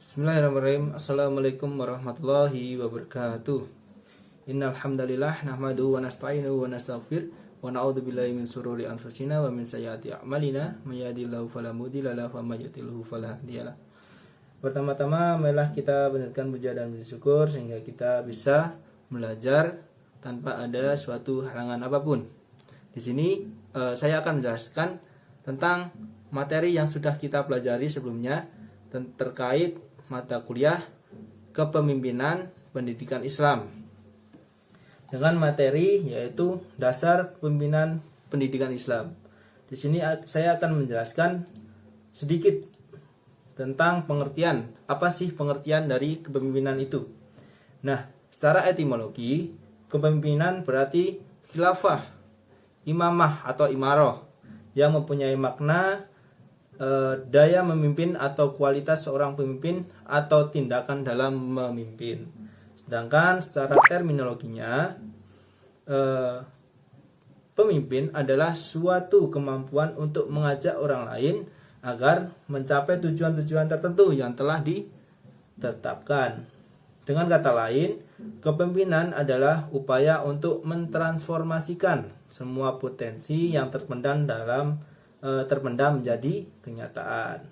Bismillahirrahmanirrahim. Assalamualaikum warahmatullahi wabarakatuh. Innal hamdalillah nahmaduhu wa nasta'inuhu wa nastaghfir wa na'udzubillahi min shururi anfusina wa min sayyiati a'malina may yahdihillahu fala mudhilla lahu wa may yudhlil fala hadiyalah. Pertama-tama marilah kita panjatkan puja dan puji syukur sehingga kita bisa belajar tanpa ada suatu halangan apapun. Di sini saya akan menjelaskan tentang materi yang sudah kita pelajari sebelumnya terkait mata kuliah kepemimpinan pendidikan Islam dengan materi yaitu dasar kepemimpinan pendidikan Islam. Di sini saya akan menjelaskan sedikit tentang pengertian, apa sih pengertian dari kepemimpinan itu. Nah, secara etimologi, kepemimpinan berarti khilafah, imamah atau imaroh yang mempunyai makna daya memimpin atau kualitas seorang pemimpin atau tindakan dalam memimpin. Sedangkan secara terminologinya, pemimpin adalah suatu kemampuan untuk mengajak orang lain agar mencapai tujuan-tujuan tertentu yang telah ditetapkan. Dengan kata lain, kepemimpinan adalah upaya untuk mentransformasikan semua potensi yang terpendam menjadi kenyataan.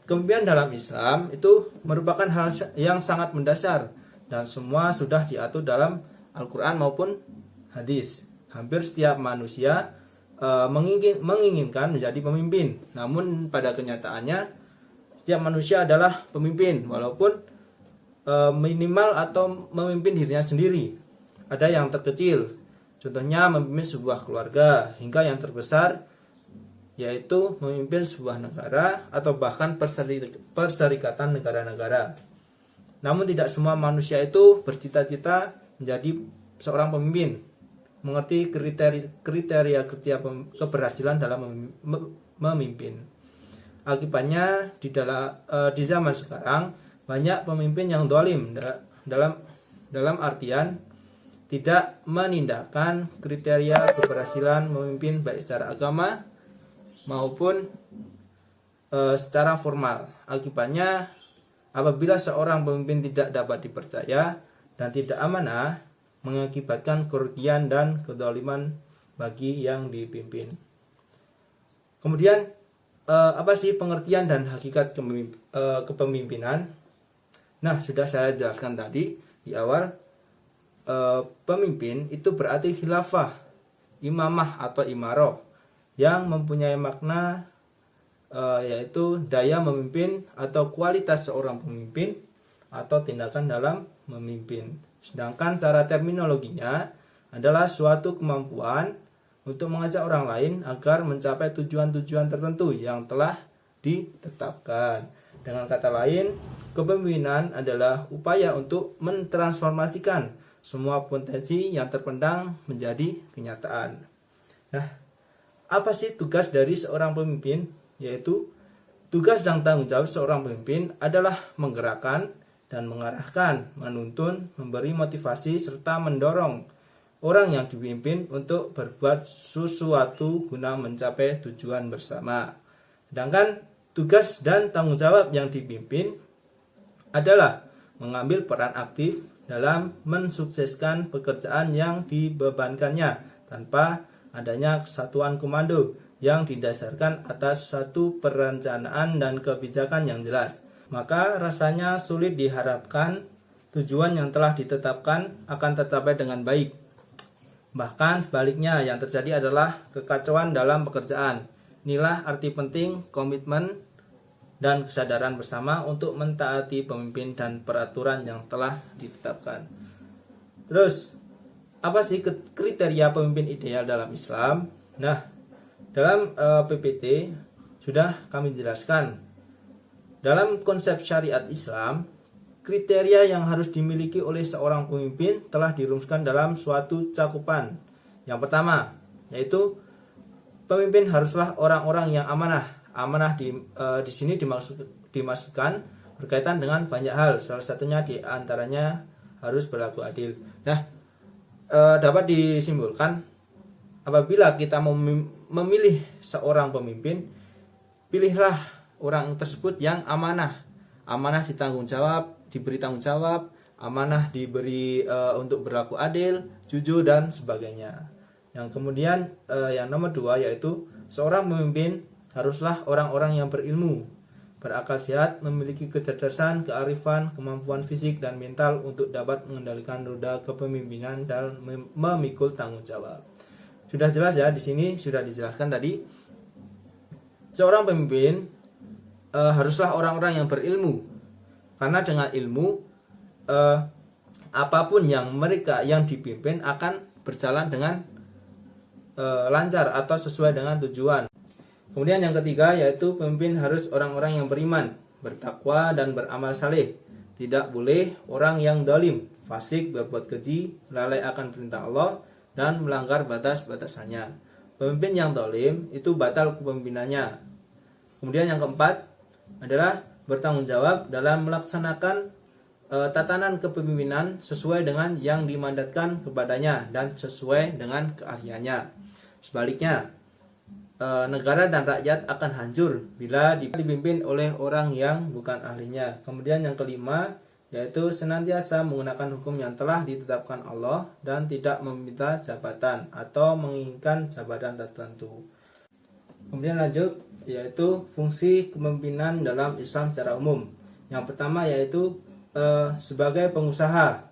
Kepemimpinan dalam Islam itu merupakan hal yang sangat mendasar dan semua sudah diatur dalam Al-Quran maupun hadis. Hampir setiap manusia menginginkan menjadi pemimpin, namun pada kenyataannya setiap manusia adalah pemimpin, walaupun minimal atau memimpin dirinya sendiri. Ada yang terkecil, contohnya memimpin sebuah keluarga, hingga yang terbesar yaitu memimpin sebuah negara atau bahkan perserikatan negara-negara. Namun tidak semua manusia itu bercita-cita menjadi seorang pemimpin, mengerti kriteria keberhasilan dalam memimpin. Akibatnya di zaman sekarang banyak pemimpin yang zalim dalam artian tidak menindakkan kriteria keberhasilan memimpin baik secara agama maupun secara formal. Akibatnya, apabila seorang pemimpin tidak dapat dipercaya dan tidak amanah, mengakibatkan kerugian dan kezaliman bagi yang dipimpin. Kemudian, apa sih pengertian dan hakikat kepemimpinan? Nah, sudah saya jelaskan tadi di awal. Pemimpin itu berarti khilafah, imamah atau imaroh yang mempunyai makna yaitu daya memimpin atau kualitas seorang pemimpin atau tindakan dalam memimpin. Sedangkan cara terminologinya adalah suatu kemampuan untuk mengajak orang lain agar mencapai tujuan-tujuan tertentu yang telah ditetapkan. Dengan kata lain, kepemimpinan adalah upaya untuk mentransformasikan semua potensi yang terpendam menjadi kenyataan. Nah, apa sih tugas dari seorang pemimpin? Yaitu tugas dan tanggung jawab seorang pemimpin adalah menggerakkan dan mengarahkan, menuntun, memberi motivasi serta mendorong orang yang dipimpin untuk berbuat sesuatu guna mencapai tujuan bersama. Sedangkan tugas dan tanggung jawab yang dipimpin adalah mengambil peran aktif dalam mensukseskan pekerjaan yang dibebankannya tanpa adanya kesatuan komando yang didasarkan atas suatu perencanaan dan kebijakan yang jelas. Maka rasanya sulit diharapkan tujuan yang telah ditetapkan akan tercapai dengan baik. Bahkan sebaliknya yang terjadi adalah kekacauan dalam pekerjaan. Inilah arti penting komitmen dan kesadaran bersama untuk mentaati pemimpin dan peraturan yang telah ditetapkan. Terus, apa sih kriteria pemimpin ideal dalam Islam? Nah, dalam PPT sudah kami jelaskan. Dalam konsep syariat Islam, kriteria yang harus dimiliki oleh seorang pemimpin telah dirumuskan dalam suatu cakupan. Yang pertama, yaitu pemimpin haruslah orang-orang yang amanah. Amanah di sini dimaksudkan berkaitan dengan banyak hal. Salah satunya di antaranya harus berlaku adil. Nah, dapat disimpulkan apabila kita memilih seorang pemimpin, pilihlah orang tersebut yang amanah. Amanah diberi tanggung jawab, amanah diberi untuk berlaku adil, jujur dan sebagainya. Yang kemudian yang nomor 2 yaitu seorang pemimpin haruslah orang-orang yang berilmu, berakal sehat, memiliki kecerdasan, kearifan, kemampuan fisik dan mental untuk dapat mengendalikan roda kepemimpinan dan memikul tanggung jawab. Sudah jelas ya, di sini sudah dijelaskan tadi. Seorang pemimpin haruslah orang-orang yang berilmu, karena dengan ilmu apapun yang mereka yang dipimpin akan berjalan dengan lancar atau sesuai dengan tujuan. Kemudian yang ketiga yaitu pemimpin harus orang-orang yang beriman, bertakwa dan beramal saleh. Tidak boleh orang yang zalim, fasik, berbuat keji, lalai akan perintah Allah dan melanggar batas-batasannya. Pemimpin yang zalim itu batal kepemimpinannya. Kemudian yang keempat adalah bertanggung jawab dalam melaksanakan tatanan kepemimpinan sesuai dengan yang dimandatkan kepadanya dan sesuai dengan keahliannya. Sebaliknya, negara dan rakyat akan hancur bila dipimpin oleh orang yang bukan ahlinya. Kemudian yang kelima yaitu senantiasa menggunakan hukum yang telah ditetapkan Allah dan tidak meminta jabatan atau menginginkan jabatan tertentu. Kemudian lanjut yaitu fungsi kepemimpinan dalam Islam secara umum. Yang pertama yaitu sebagai pengusaha.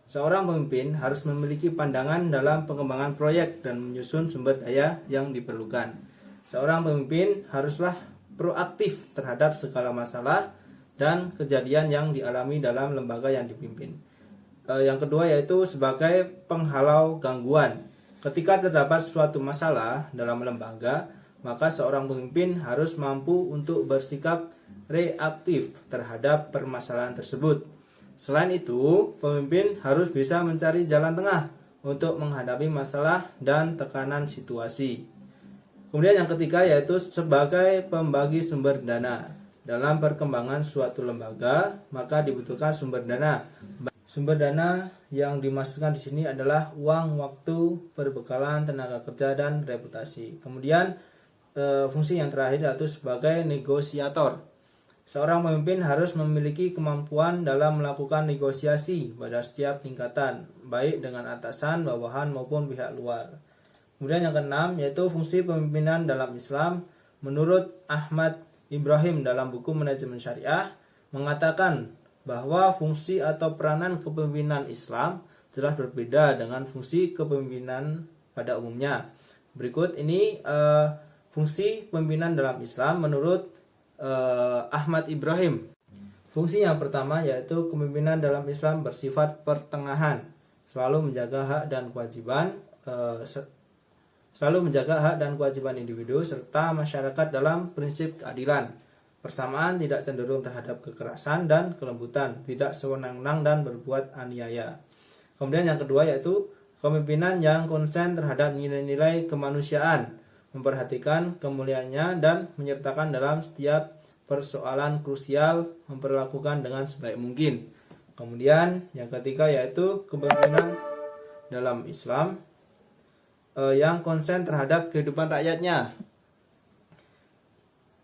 Seorang pemimpin harus memiliki pandangan dalam pengembangan proyek dan menyusun sumber daya yang diperlukan. Seorang pemimpin haruslah proaktif terhadap segala masalah dan kejadian yang dialami dalam lembaga yang dipimpin. Yang kedua yaitu sebagai penghalau gangguan. Ketika terdapat suatu masalah dalam lembaga, maka seorang pemimpin harus mampu untuk bersikap reaktif terhadap permasalahan tersebut. Selain itu, pemimpin harus bisa mencari jalan tengah untuk menghadapi masalah dan tekanan situasi. Kemudian yang ketiga yaitu sebagai pembagi sumber dana. Dalam perkembangan suatu lembaga, maka dibutuhkan sumber dana. Sumber dana yang dimaksudkan di sini adalah uang, waktu, perbekalan, tenaga kerja, dan reputasi. Kemudian fungsi yang terakhir yaitu sebagai negosiator. Seorang pemimpin harus memiliki kemampuan dalam melakukan negosiasi pada setiap tingkatan, baik dengan atasan, bawahan maupun pihak luar. Kemudian yang keenam yaitu fungsi pemimpinan dalam Islam. Menurut Ahmad Ibrahim dalam buku Manajemen Syariah mengatakan bahwa fungsi atau peranan kepemimpinan Islam jelas berbeda dengan fungsi kepemimpinan pada umumnya. Berikut ini fungsi pemimpinan dalam Islam menurut Ahmad Ibrahim. Fungsi yang pertama yaitu kepemimpinan dalam Islam bersifat pertengahan, selalu menjaga hak dan kewajiban individu serta masyarakat dalam prinsip keadilan. Persamaan tidak cenderung terhadap kekerasan dan kelembutan, tidak sewenang-wenang dan berbuat aniaya. Kemudian yang kedua yaitu kepemimpinan yang konsen terhadap nilai-nilai kemanusiaan, memperhatikan kemuliaannya dan menyertakan dalam setiap persoalan krusial, memperlakukan dengan sebaik mungkin. Kemudian yang ketiga yaitu kepemimpinan dalam Islam yang konsen terhadap kehidupan rakyatnya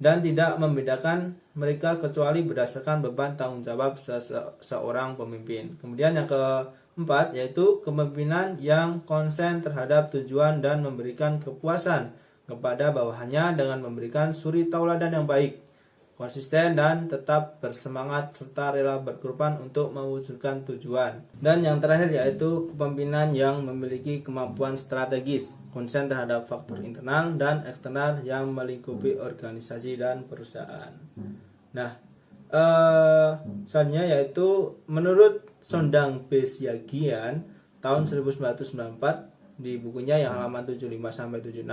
dan tidak membedakan mereka kecuali berdasarkan beban tanggung jawab seorang pemimpin. Kemudian yang keempat yaitu kepemimpinan yang konsen terhadap tujuan dan memberikan kepuasan kepada bawahannya dengan memberikan suri tauladan yang baik, konsisten dan tetap bersemangat serta rela berkorban untuk mewujudkan tujuan. Dan yang terakhir yaitu kepemimpinan yang memiliki kemampuan strategis, konsen terhadap faktor internal dan eksternal yang melingkupi organisasi dan perusahaan. Nah, selanjutnya yaitu menurut Sondang B. Siagian tahun 1994 di bukunya yang halaman 75 sampai 76,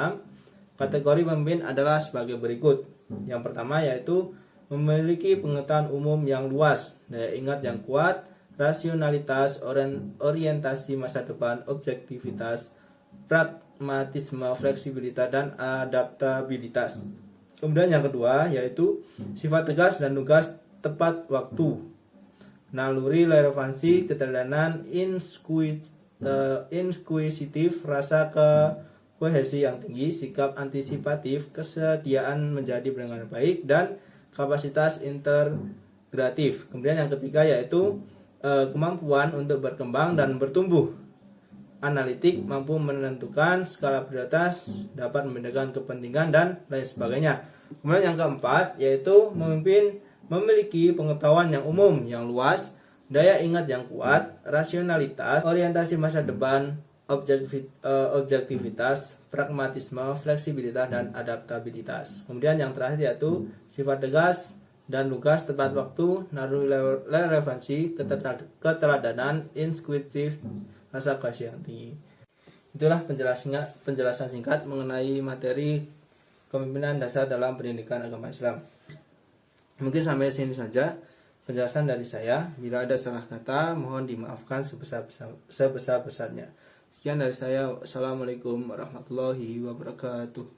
kategori pemimpin adalah sebagai berikut. Yang pertama yaitu memiliki pengetahuan umum yang luas, daya ingat yang kuat, rasionalitas, orientasi masa depan, objektivitas, pragmatisme, fleksibilitas, dan adaptabilitas. Kemudian yang kedua yaitu sifat tegas dan tugas tepat waktu, naluri, relevansi, keteladanan, inkuisitif, rasa kohesi yang tinggi, sikap antisipatif, kesediaan menjadi pendengar baik, dan kapasitas integratif. Kemudian yang ketiga yaitu kemampuan untuk berkembang dan bertumbuh. Analitik, mampu menentukan skala prioritas, dapat membedakan kepentingan dan lain sebagainya. Kemudian yang keempat yaitu memimpin memiliki pengetahuan yang umum yang luas, daya ingat yang kuat, rasionalitas, orientasi masa depan, objektivitas, pragmatisme, fleksibilitas, dan adaptabilitas. Kemudian yang terakhir yaitu sifat tegas dan lugas, tepat waktu, naluri relevansi, keteladanan, intuitif, rasa kasih yang tinggi. Itulah penjelasan singkat mengenai materi kepemimpinan dasar dalam pendidikan agama Islam. Mungkin sampai sini saja penjelasan dari saya. Bila ada salah kata, mohon dimaafkan sebesar-besarnya. Sekian dari saya. Wassalamualaikum warahmatullahi wabarakatuh.